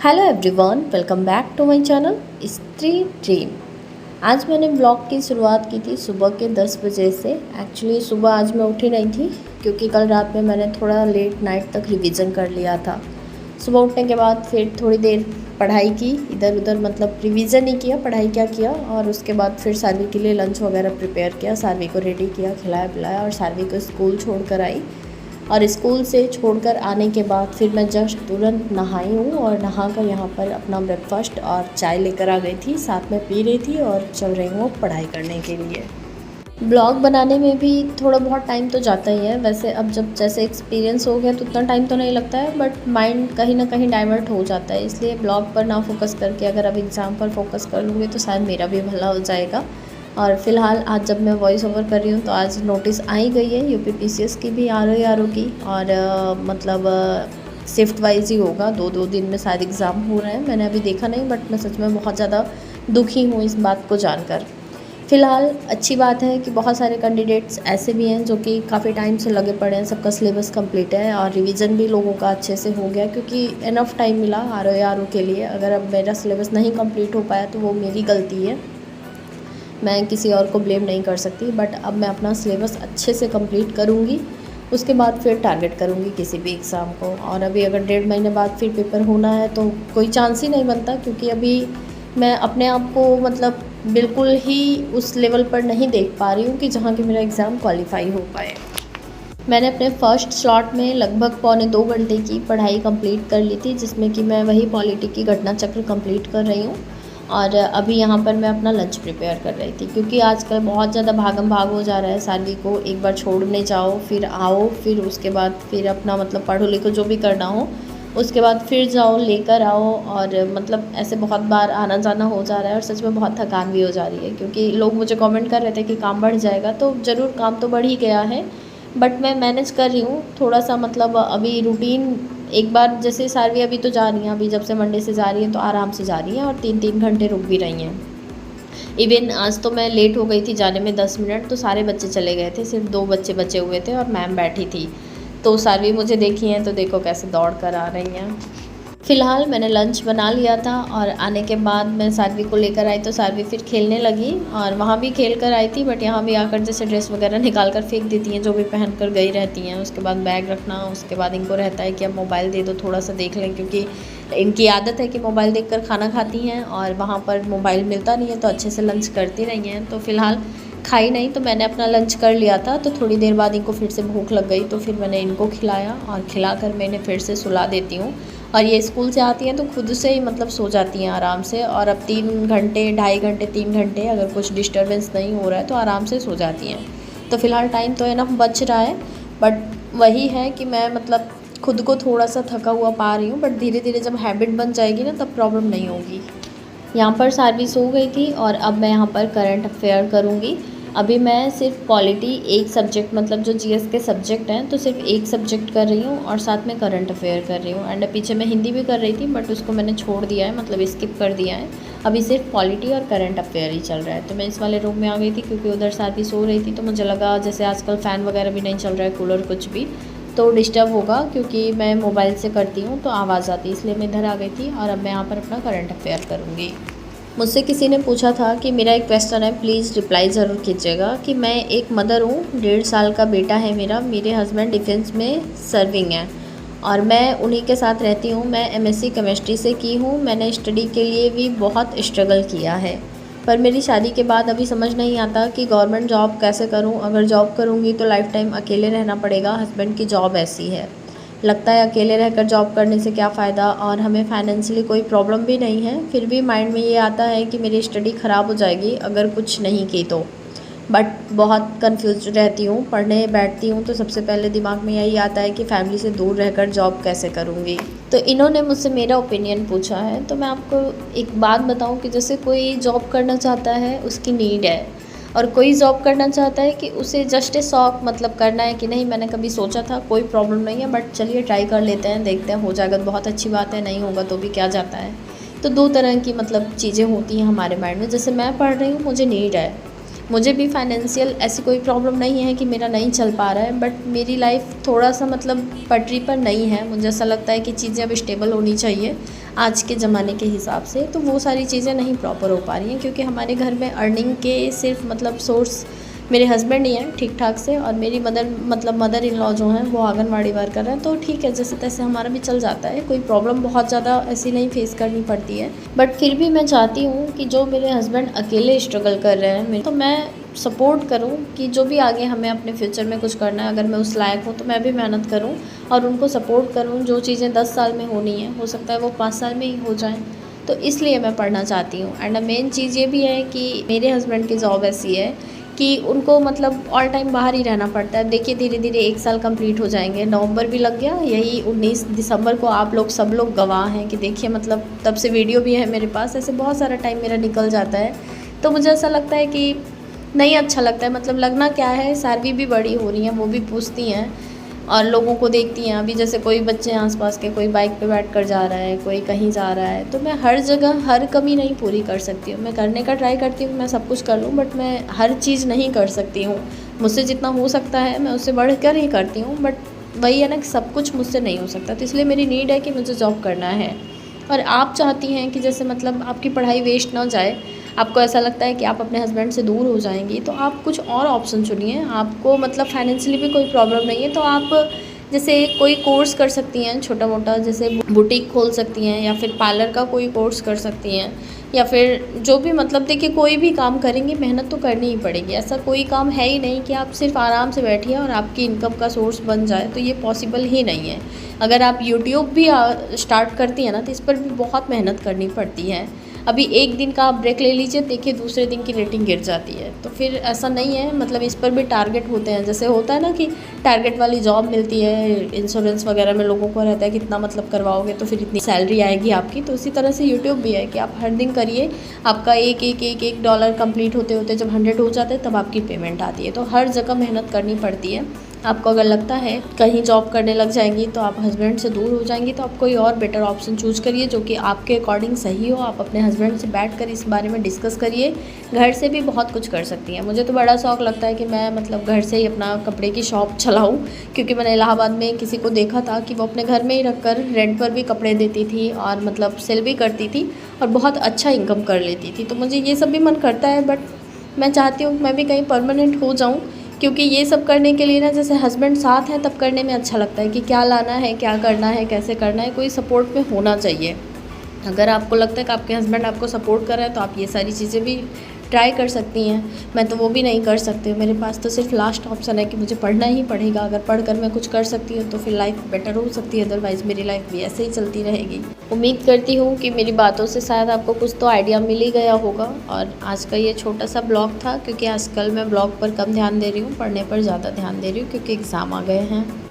Hello everyone, welcome back to my channel Stree dream. आज मैंने blog की शुरुआत की थी सुबह के 10 बजे से। एक्चुअली सुबह आज मैं उठी नहीं थी क्योंकि कल रात में मैंने थोड़ा लेट नाइट तक रिवीजन कर लिया था। सुबह उठने के बाद फिर थोड़ी देर पढ़ाई की, इधर उधर मतलब रिवीजन ही किया, पढ़ाई क्या किया। और उसके बाद फिर सारवी के लिए लंच वगैरह प्रिपेयर किया, सारवी को रेडी किया, खिलाया पिलाया और सारवी को स्कूल छोड़ कर आई। और स्कूल से छोड़कर आने के बाद फिर मैं जस्ट तुरंत नहाई हूँ और नहाकर यहाँ पर अपना ब्रेकफास्ट और चाय लेकर आ गई थी, साथ में पी रही थी और चल रही हूँ पढ़ाई करने के लिए। ब्लॉग बनाने में भी थोड़ा बहुत टाइम तो जाता ही है। वैसे अब जब जैसे एक्सपीरियंस हो गया तो उतना टाइम तो नहीं लगता है, बट माइंड कहीं ना कहीं डाइवर्ट हो जाता है। इसलिए ब्लॉग पर ना फोकस करके अगर अब एग्ज़ाम पर फोकस कर लूँगी तो शायद मेरा भी भला हो जाएगा। और फ़िलहाल आज जब मैं वॉइस ओवर कर रही हूँ तो आज नोटिस आ ही गई है यूपी पीसीएस की भी, आर ओ की। और मतलब शिफ्ट वाइज ही होगा, दो दिन में शायद एग्ज़ाम हो रहे हैं। मैंने अभी देखा नहीं, बट मैं सच में बहुत ज़्यादा दुखी हूँ इस बात को जानकर। फ़िलहाल अच्छी बात है कि बहुत सारे कैंडिडेट्स ऐसे भी हैं जो कि काफ़ी टाइम से लगे पड़े हैं, सबका सिलेबस कंप्लीट है और रिवीजन भी लोगों का अच्छे से हो गया क्योंकि इनफ टाइम मिला आर ओ के लिए। अगर अब मेरा सिलेबस नहीं कंप्लीट हो पाया तो वो मेरी गलती है, मैं किसी और को ब्लेम नहीं कर सकती। बट अब मैं अपना सिलेबस अच्छे से कंप्लीट करूँगी, उसके बाद फिर टारगेट करूँगी किसी भी एग्ज़ाम को। और अभी अगर 1.5 महीने बाद फिर पेपर होना है तो कोई चांस ही नहीं बनता, क्योंकि अभी मैं अपने आप को मतलब बिल्कुल ही उस लेवल पर नहीं देख पा रही हूँ कि जहाँ कि मेरा एग्ज़ाम क्वालिफाई हो पाए। मैंने अपने फ़र्स्ट स्लॉट में लगभग पौने 2 घंटे की पढ़ाई कंप्लीट कर ली थी, जिसमें कि मैं वही पॉलिटी की घटना चक्र कंप्लीट कर रही हूँ। और अभी यहाँ पर मैं अपना लंच प्रिपेयर कर रही थी क्योंकि आजकल बहुत ज़्यादा भागम भाग हो जा रहा है। सारवी को एक बार छोड़ने जाओ, फिर आओ, फिर उसके बाद फिर अपना मतलब पढ़ो लिखो जो भी करना हो, उसके बाद फिर जाओ लेकर आओ। और मतलब ऐसे बहुत बार आना जाना हो जा रहा है और सच में बहुत थकान भी हो जा रही है, क्योंकि लोग मुझे कमेंट कर रहे थे कि काम बढ़ जाएगा, तो ज़रूर काम तो बढ़ ही गया है, बट मैं मैनेज कर रही हूँ थोड़ा सा। मतलब अभी रूटीन एक बार जैसे सारवी अभी तो जा रही हैं, अभी जब से मंडे से जा रही हैं तो आराम से जा रही हैं और 3-3 घंटे रुक भी रही हैं। इवन आज तो मैं लेट हो गई थी जाने में 10 मिनट, तो सारे बच्चे चले गए थे, सिर्फ 2 बच्चे बचे हुए थे और मैम बैठी थी। तो सारवी मुझे देखी हैं तो देखो कैसे दौड़ कर आ रही हैं। फ़िलहाल मैंने लंच बना लिया था और आने के बाद मैं सारवी को लेकर आई तो सारवी फिर खेलने लगी और वहाँ भी खेल कर आई थी, बट यहाँ भी आकर जैसे ड्रेस वगैरह निकाल कर फेंक देती हैं जो भी पहन कर गई रहती हैं। उसके बाद बैग रखना, उसके बाद इनको रहता है कि अब मोबाइल दे दो, थोड़ा सा देख लें, क्योंकि इनकी आदत है कि मोबाइल देखकर खाना खाती हैं और वहाँ पर मोबाइल मिलता नहीं है तो अच्छे से लंच करती नहीं हैं। तो फ़िलहाल खाई नहीं, तो मैंने अपना लंच कर लिया था, तो थोड़ी देर बाद इनको फिर से भूख लग गई तो फिर मैंने इनको खिलाया और खिलाकर मैं इन्हें फिर से सुला देती हूँ। और ये स्कूल से आती हैं तो खुद से ही मतलब सो जाती हैं आराम से। और अब 3 घंटे 2.5 घंटे 3 घंटे अगर कुछ डिस्टर्बेंस नहीं हो रहा है तो आराम से सो जाती हैं। तो फ़िलहाल टाइम तो इनफ बच रहा है, बट वही है कि मैं मतलब खुद को थोड़ा सा थका हुआ पा रही हूँ, बट धीरे धीरे जब हैबिट बन जाएगी ना तब प्रॉब्लम नहीं होगी। यहाँ पर सारवी सो गई थी और अब मैं यहाँ पर करंट अफेयर करूँगी। अभी मैं सिर्फ पॉलिटी एक सब्जेक्ट मतलब जो जीएस के सब्जेक्ट हैं तो सिर्फ एक सब्जेक्ट कर रही हूँ और साथ में करंट अफेयर कर रही हूँ। एंड पीछे मैं हिंदी भी कर रही थी, बट उसको मैंने छोड़ दिया है, मतलब स्किप कर दिया है। अभी सिर्फ पॉलिटी और करंट अफेयर ही चल रहा है। तो मैं इस वाले रूम में आ गई थी क्योंकि उधर सारवी सो रही थी, तो मुझे लगा जैसे आजकल फ़ैन वगैरह भी नहीं चल रहा है, कूलर कुछ भी, तो डिस्टर्ब होगा क्योंकि मैं मोबाइल से करती हूँ तो आवाज़ आती है, इसलिए मैं इधर आ गई थी। और अब मैं यहाँ पर अपना करंट अफेयर करूँगी। मुझसे किसी ने पूछा था कि मेरा एक क्वेश्चन है, प्लीज़ रिप्लाई ज़रूर कीजिएगा, कि मैं एक मदर हूँ, 1.5 साल का बेटा है मेरा, मेरे हस्बैंड डिफेंस में सर्विंग हैं और मैं उन्हीं के साथ रहती हूँ। मैं एमएससी केमिस्ट्री से की हूँ। मैंने स्टडी के लिए भी बहुत स्ट्रगल किया है, पर मेरी शादी के बाद अभी समझ नहीं आता कि गवर्नमेंट जॉब कैसे करूँ। अगर जॉब करूँगी तो लाइफ टाइम अकेले रहना पड़ेगा, हस्बैंड की जॉब ऐसी है, लगता है अकेले रहकर जॉब करने से क्या फ़ायदा, और हमें फाइनेंशियली कोई प्रॉब्लम भी नहीं है। फिर भी माइंड में ये आता है कि मेरी स्टडी ख़राब हो जाएगी अगर कुछ नहीं की तो। बट बहुत कंफ्यूज रहती हूँ, पढ़ने बैठती हूँ तो सबसे पहले दिमाग में यही आता है कि फैमिली से दूर रहकर जॉब कैसे करूँगी। तो इन्होंने मुझसे मेरा ओपिनियन पूछा है, तो मैं आपको एक बात बताऊँ कि जैसे कोई जॉब करना चाहता है, उसकी नीड है, और कोई जॉब करना चाहता है कि उसे जस्ट ए शौक मतलब करना है कि नहीं मैंने कभी सोचा था, कोई प्रॉब्लम नहीं है, बट चलिए ट्राई कर लेते हैं, देखते हैं हो जाएगा तो बहुत अच्छी बात है, नहीं होगा तो भी क्या जाता है। तो 2 तरह की मतलब चीज़ें होती हैं हमारे माइंड में। जैसे मैं पढ़ रही हूँ, मुझे नीड है, मुझे भी फाइनेंशियल ऐसी कोई प्रॉब्लम नहीं है कि मेरा नहीं चल पा रहा है, बट मेरी लाइफ थोड़ा सा मतलब पटरी पर नहीं है। मुझे ऐसा लगता है कि चीज़ें अब स्टेबल होनी चाहिए। आज के ज़माने के हिसाब से, तो वो सारी चीज़ें नहीं प्रॉपर हो पा रही हैं क्योंकि हमारे घर में अर्निंग के सिर्फ मतलब सोर्स मेरे हस्बैंड ही हैं ठीक ठाक से, और मेरी मदर इन लॉ जो हैं वो आंगनवाड़ी वर्कर हैं, तो ठीक है जैसे तैसे हमारा भी चल जाता है, कोई प्रॉब्लम बहुत ज़्यादा ऐसी नहीं फेस करनी पड़ती है। बट फिर भी मैं चाहती हूँ कि जो मेरे हस्बैंड अकेले स्ट्रगल कर रहे हैं तो मैं सपोर्ट करूँ कि जो भी आगे हमें अपने फ्यूचर में कुछ करना है, अगर मैं उस लायक हूँ तो मैं भी मेहनत करूँ और उनको सपोर्ट करूँ। जो चीज़ें 10 साल में होनी है हो सकता है वो 5 साल में ही हो जाएँ, तो इसलिए मैं पढ़ना चाहती हूँ। एंड मेन चीज़ ये भी है कि मेरे हस्बैंड की जॉब ऐसी है कि उनको मतलब ऑल टाइम बाहर ही रहना पड़ता है। देखिए धीरे धीरे 1 साल कंप्लीट हो जाएंगे, नवंबर भी लग गया, यही 19 दिसंबर को आप लोग सब लोग गवाह हैं कि देखिए मतलब तब से वीडियो भी है मेरे पास, ऐसे बहुत सारा टाइम मेरा निकल जाता है। तो मुझे ऐसा लगता है कि नहीं अच्छा लगता है, मतलब लगना क्या है, सारवी भी बड़ी हो रही हैं, वो भी पूछती हैं और लोगों को देखती हैं। अभी जैसे कोई बच्चे हैं आसपास के, कोई बाइक पे बैठ कर जा रहा है, कोई कहीं जा रहा है, तो मैं हर जगह हर कमी नहीं पूरी कर सकती हूँ। मैं करने का ट्राई करती हूँ, मैं सब कुछ कर लूँ, बट मैं हर चीज़ नहीं कर सकती हूँ। मुझसे जितना हो सकता है मैं उससे बढ़ कर ही करती हूँ, बट वही है ना कि सब कुछ मुझसे नहीं हो सकता, तो इसलिए मेरी नीड है कि मुझे जॉब करना है। और आप चाहती हैं कि जैसे मतलब आपकी पढ़ाई वेस्ट ना जाए, आपको ऐसा लगता है कि आप अपने हस्बैंड से दूर हो जाएंगी, तो आप कुछ और ऑप्शन चुनिए। आपको मतलब फाइनेंशियली भी कोई प्रॉब्लम नहीं है तो आप जैसे कोई कोर्स कर सकती हैं छोटा मोटा, जैसे बुटीक खोल सकती हैं या फिर पार्लर का कोई कोर्स कर सकती हैं, या फिर जो भी मतलब देखिए कोई भी काम करेंगी मेहनत तो करनी ही पड़ेगी। ऐसा कोई काम है ही नहीं कि आप सिर्फ आराम से बैठिए और आपकी इनकम का सोर्स बन जाए, तो ये पॉसिबल ही नहीं है। अगर आप यूट्यूब भी स्टार्ट करती हैं ना तो इस पर भी बहुत मेहनत करनी पड़ती है। अभी एक दिन का आप ब्रेक ले लीजिए, देखिए दूसरे दिन की रेटिंग गिर जाती है, तो फिर ऐसा नहीं है। मतलब इस पर भी टारगेट होते हैं, जैसे होता है ना कि टारगेट वाली जॉब मिलती है, इंश्योरेंस वगैरह में लोगों को रहता है कि इतना मतलब करवाओगे तो फिर इतनी सैलरी आएगी आपकी, तो उसी तरह से यूट्यूब भी है कि आप हर दिन करिए, आपका एक डॉलर कंप्लीट होते होते जब 100 हो जाते हैं तब आपकी पेमेंट आती है। तो हर जगह मेहनत करनी पड़ती है। आपको अगर लगता है कहीं जॉब करने लग जाएंगी तो आप हस्बैंड से दूर हो जाएंगी, तो आप कोई और बेटर ऑप्शन चूज़ करिए जो कि आपके अकॉर्डिंग सही हो। आप अपने हस्बैंड से बैठकर इस बारे में डिस्कस करिए। घर से भी बहुत कुछ कर सकती हैं। मुझे तो बड़ा शौक़ लगता है कि मैं मतलब घर से ही अपना कपड़े की शॉप चलाऊँ, क्योंकि मैंने इलाहाबाद में किसी को देखा था कि वो अपने घर में ही रख कर रेंट पर भी कपड़े देती थी और मतलब सेल भी करती थी और बहुत अच्छा इनकम कर लेती थी। तो मुझे ये सब भी मन करता है, बट मैं चाहती हूँ मैं भी कहीं परमानेंट हो जाऊँ, क्योंकि ये सब करने के लिए ना जैसे हस्बैंड साथ हैं तब करने में अच्छा लगता है कि क्या लाना है, क्या करना है, कैसे करना है, कोई सपोर्ट में होना चाहिए। अगर आपको लगता है कि आपके हस्बैंड आपको सपोर्ट कर रहे हैं तो आप ये सारी चीज़ें भी ट्राई कर सकती हैं। मैं तो वो भी नहीं कर सकती हूँ, मेरे पास तो सिर्फ लास्ट ऑप्शन है कि मुझे पढ़ना ही पड़ेगा। अगर पढ़कर मैं कुछ कर सकती हूँ तो फिर लाइफ बेटर हो सकती है, अदरवाइज़ मेरी लाइफ भी ऐसे ही चलती रहेगी। उम्मीद करती हूँ कि मेरी बातों से शायद आपको कुछ तो आइडिया मिल ही गया होगा। और आज का ये छोटा सा ब्लॉग था, क्योंकि आजकल मैं ब्लॉग पर कम ध्यान दे रही हूँ, पढ़ने पर ज़्यादा ध्यान दे रही हूँ क्योंकि एग्ज़ाम आ गए हैं।